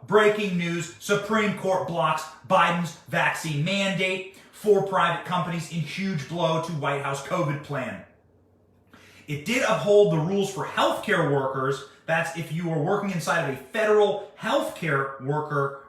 breaking news, Supreme Court blocks Biden's vaccine mandate for private companies in huge blow to White House COVID plan. It did uphold the rules for healthcare workers. That's if you are working inside of a federal healthcare worker,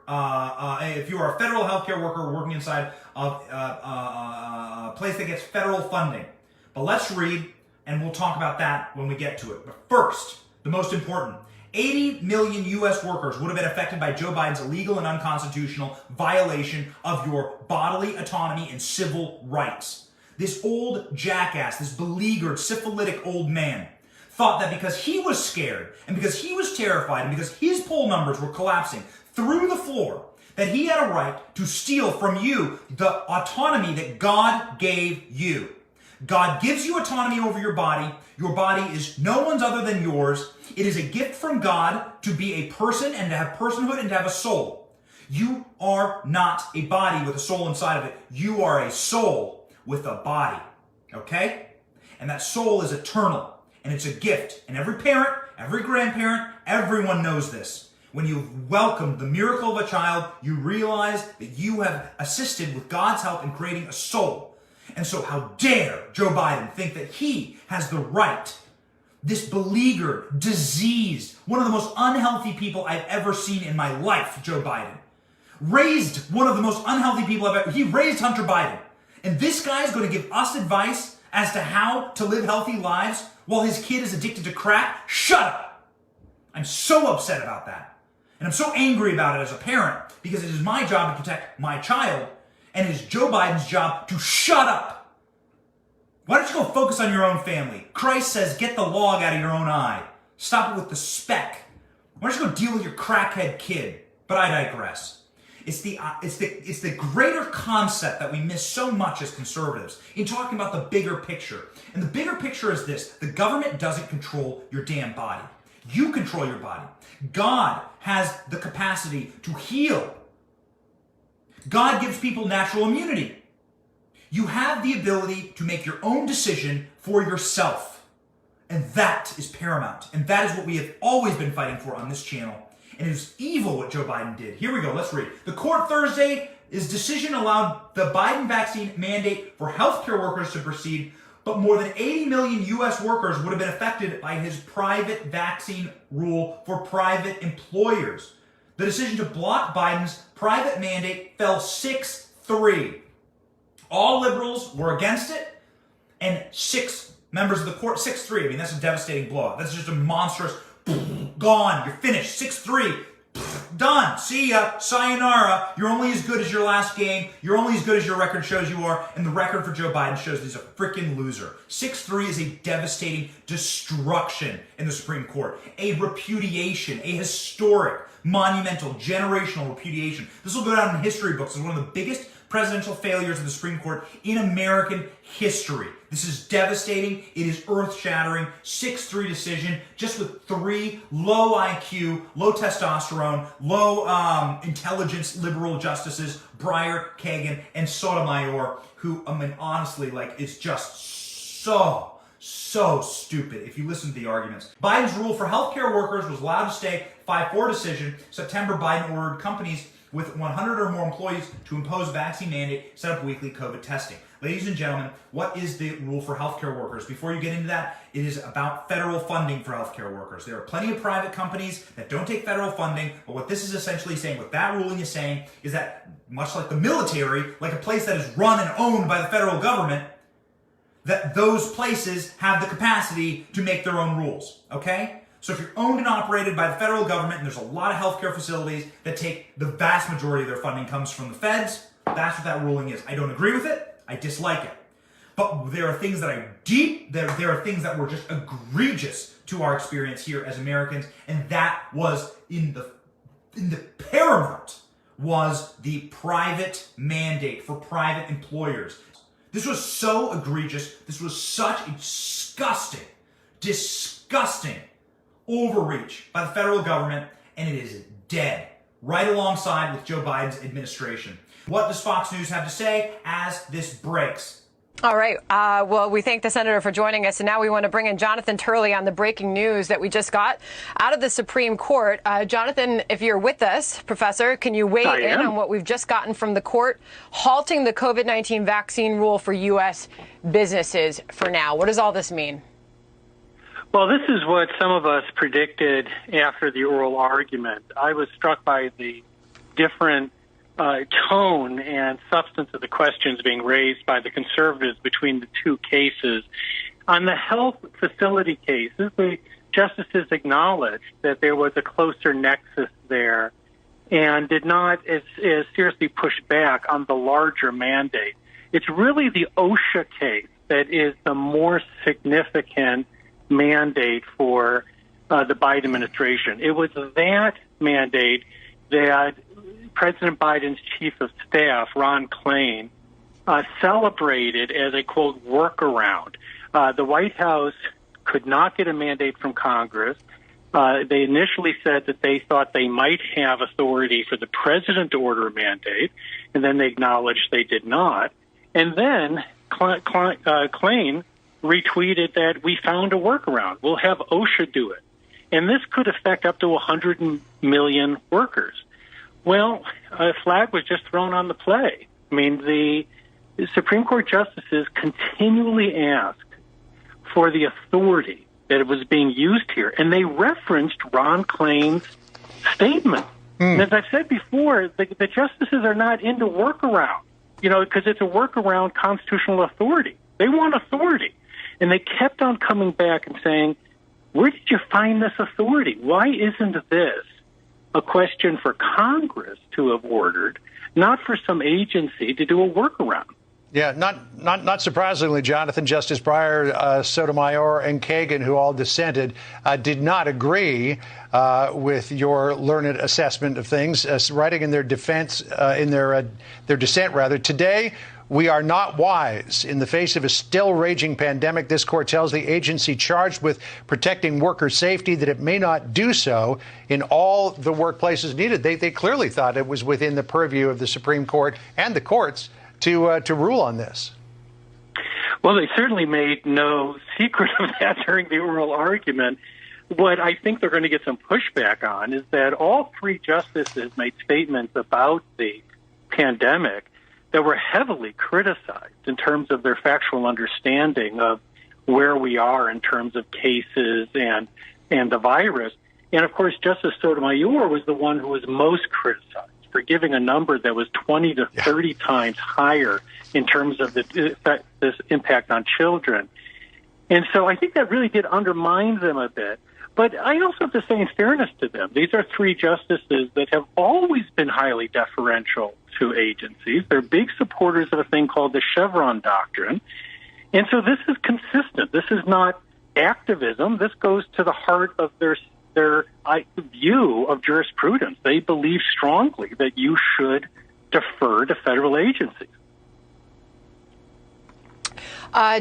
if you are a federal healthcare worker working inside of a place that gets federal funding. But let's read, and we'll talk about that when we get to it. But first, the most important, 80 million U.S. workers would have been affected by Joe Biden's illegal and unconstitutional violation of your bodily autonomy and civil rights. This old jackass, this beleaguered, syphilitic old man, thought that because he was scared and because he was terrified and because his poll numbers were collapsing through the floor, that he had a right to steal from you the autonomy that God gave you. God gives you autonomy over your body. Your body is no one's other than yours. It is a gift from God to be a person and to have personhood and to have a soul. You are not a body with a soul inside of it. You are a soul with a body, okay? And that soul is eternal, and it's a gift. And every parent, every grandparent, everyone knows this. When you've welcomed the miracle of a child, you realize that you have assisted with God's help in creating a soul. And so how dare Joe Biden think that he has the right, this beleaguered, diseased, one of the most unhealthy people I've ever seen in my life, Joe Biden, raised one of the most unhealthy people he raised Hunter Biden. And this guy is going to give us advice as to how to live healthy lives while his kid is addicted to crack? Shut up! I'm so upset about that. And I'm so angry about it as a parent because it is my job to protect my child and it is Joe Biden's job to shut up. Why don't you go focus on your own family? Christ says, get the log out of your own eye. Stop it with the speck. Why don't you go deal with your crackhead kid? But I digress. It's the greater concept that we miss so much as conservatives in talking about the bigger picture. And the bigger picture is this: the government doesn't control your damn body. You control your body. God has the capacity to heal. God gives people natural immunity. You have the ability to make your own decision for yourself. And that is paramount. And that is what we have always been fighting for on this channel. And it is evil what Joe Biden did. Here we go, let's read. The court Thursday's decision allowed the Biden vaccine mandate for healthcare workers to proceed, but more than 80 million U.S. workers would have been affected by his private vaccine rule for private employers. The decision to block Biden's private mandate fell 6-3. All liberals were against it, and 6 members of the court, 6-3. I mean, that's a devastating blowout. That's just a monstrous, gone, you're finished, 6-3. Done. See ya. Sayonara. You're only as good as your last game. You're only as good as your record shows you are. And the record for Joe Biden shows he's a freaking loser. 6-3 is a devastating destruction in the Supreme Court. A repudiation. A historic, monumental, generational repudiation. This will go down in history books as one of the biggest presidential failures of the Supreme Court in American history. This is devastating. It is earth-shattering. 6-3 decision, just with 3 low IQ, low testosterone, low intelligence liberal justices, Breyer, Kagan, and Sotomayor, who, I mean, honestly, like, is just so stupid if you listen to the arguments. Biden's rule for healthcare workers was allowed to stay. 5-4 decision. September, Biden ordered companies with 100 or more employees to impose vaccine mandate, set up weekly COVID testing. Ladies and gentlemen, what is the rule for healthcare workers? Before you get into that, it is about federal funding for healthcare workers. There are plenty of private companies that don't take federal funding, but what this is essentially saying, what that ruling is saying, is that much like the military, like a place that is run and owned by the federal government, that those places have the capacity to make their own rules, okay? So if you're owned and operated by the federal government, and there's a lot of healthcare facilities that take the vast majority of their funding comes from the feds, that's what that ruling is. I don't agree with it. I dislike it. But there are things that there are things that were just egregious to our experience here as Americans, and that was in the paramount was the private mandate for private employers. This was so egregious. This was such a disgusting overreach by the federal government, and it is dead, right alongside with Joe Biden's administration. What does Fox News have to say as this breaks? All right. Well, we thank the senator for joining us. And now we want to bring in Jonathan Turley on the breaking news that we just got out of the Supreme Court. Jonathan, if you're with us, Professor, can you weigh in on what we've just gotten from the court halting the COVID-19 vaccine rule for U.S. businesses for now? What does all this mean? Well, this is what some of us predicted after the oral argument. I was struck by the different tone and substance of the questions being raised by the conservatives between the two cases. On the health facility cases, the justices acknowledged that there was a closer nexus there and did not as seriously push back on the larger mandate. It's really the OSHA case that is the more significant mandate for the Biden administration. It was that mandate that President Biden's chief of staff, Ron Klain, celebrated as a, quote, workaround. The White House could not get a mandate from Congress. They initially said that they thought they might have authority for the president to order a mandate, and then they acknowledged they did not. And then Klain retweeted that we found a workaround. We'll have OSHA do it. And this could affect up to 100 million workers. Well, a flag was just thrown on the play. I mean, the Supreme Court justices continually asked for the authority that it was being used here, and they referenced Ron Klain's statement. And as I've said before, the justices are not into workaround, because it's a workaround constitutional authority. They want authority. And they kept on coming back and saying, where did you find this authority? Why isn't this a question for Congress to have ordered, not for some agency to do a workaround? Yeah, not surprisingly, Jonathan, Justice Breyer, Sotomayor, and Kagan, who all dissented, did not agree with your learned assessment of things, writing in their defense, in their dissent, rather. Today, we are not wise. In the face of a still raging pandemic, this court tells the agency charged with protecting worker safety that it may not do so in all the workplaces needed. They clearly thought it was within the purview of the Supreme Court and the courts to rule on this. Well, they certainly made no secret of that during the oral argument. What I think they're going to get some pushback on is that all three justices made statements about the pandemic that were heavily criticized in terms of their factual understanding of where we are in terms of cases and the virus. And, of course, Justice Sotomayor was the one who was most criticized for giving a number that was 20 to 30 times higher in terms of this impact on children. And so I think that really did undermine them a bit. But I also have to say, in fairness to them, these are three justices that have always been highly deferential to agencies. They're big supporters of a thing called the Chevron doctrine. And so this is consistent. This is not activism. This goes to the heart of their view of jurisprudence. They believe strongly that you should defer to federal agencies.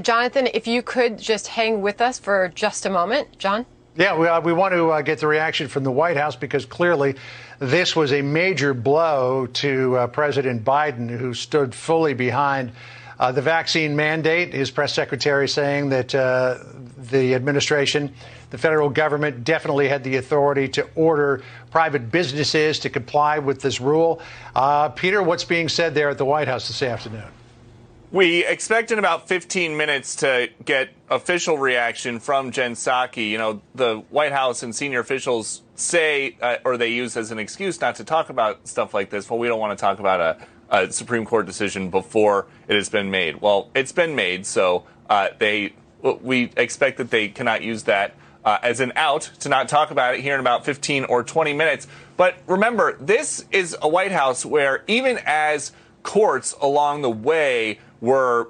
Jonathan, if you could just hang with us for just a moment. John? Yeah, we want to get the reaction from the White House because clearly this was a major blow to President Biden, who stood fully behind the vaccine mandate. His press secretary saying that the administration, the federal government, definitely had the authority to order private businesses to comply with this rule. Peter, what's being said there at the White House this afternoon? We expect in about 15 minutes to get official reaction from Jen Psaki. You know, the White House and senior officials say, or they use as an excuse not to talk about stuff like this. Well, we don't want to talk about a Supreme Court decision before it has been made. Well, it's been made, so we expect that they cannot use that as an out to not talk about it here in about 15 or 20 minutes. But remember, this is a White House where even as courts along the way were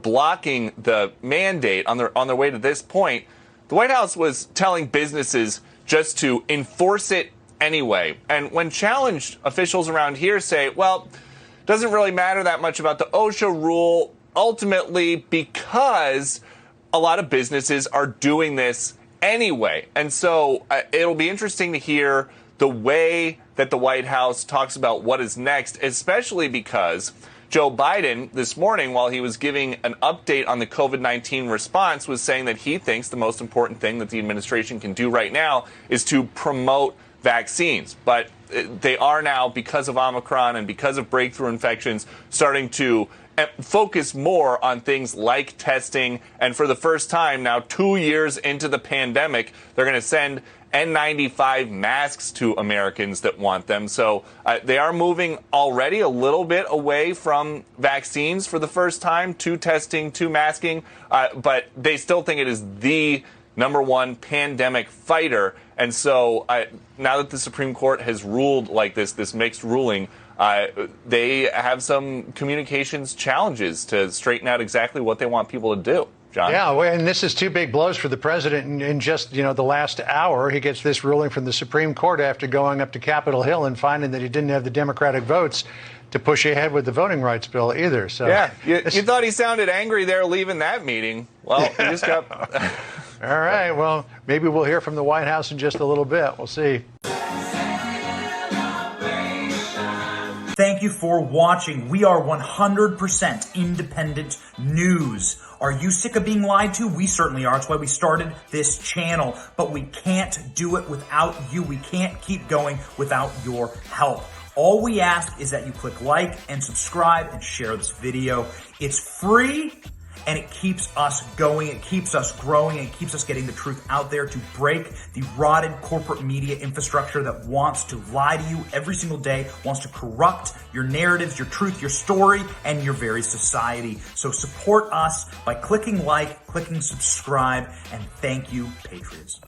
blocking the mandate on their way to this point, the White House was telling businesses just to enforce it anyway. And when challenged, officials around here say, well, it doesn't really matter that much about the OSHA rule ultimately because a lot of businesses are doing this anyway. And so it'll be interesting to hear the way that the White House talks about what is next, especially because Joe Biden this morning, while he was giving an update on the COVID-19 response, was saying that he thinks the most important thing that the administration can do right now is to promote vaccines. But they are now, because of Omicron and because of breakthrough infections, starting to focus more on things like testing. And for the first time now, 2 years into the pandemic, they're going to send N95 masks to Americans that want them. So they are moving already a little bit away from vaccines for the first time to testing, to masking. But they still think it is the number one pandemic fighter. And so now that the Supreme Court has ruled like this mixed ruling, they have some communications challenges to straighten out exactly what they want people to do. John? Yeah, and this is two big blows for the president in just, the last hour. He gets this ruling from the Supreme Court after going up to Capitol Hill and finding that he didn't have the Democratic votes to push ahead with the voting rights bill either. So yeah, you thought he sounded angry there leaving that meeting. Well, he just got... All right, well, maybe we'll hear from the White House in just a little bit. We'll see. Thank you for watching. We are 100% independent news. Are you sick of being lied to? We certainly are. That's why we started this channel. But we can't do it without you. We can't keep going without your help. All we ask is that you click like and subscribe and share this video. It's free. And it keeps us going, it keeps us growing, it keeps us getting the truth out there to break the rotted corporate media infrastructure that wants to lie to you every single day, wants to corrupt your narratives, your truth, your story, and your very society. So support us by clicking like, clicking subscribe, and thank you, Patriots.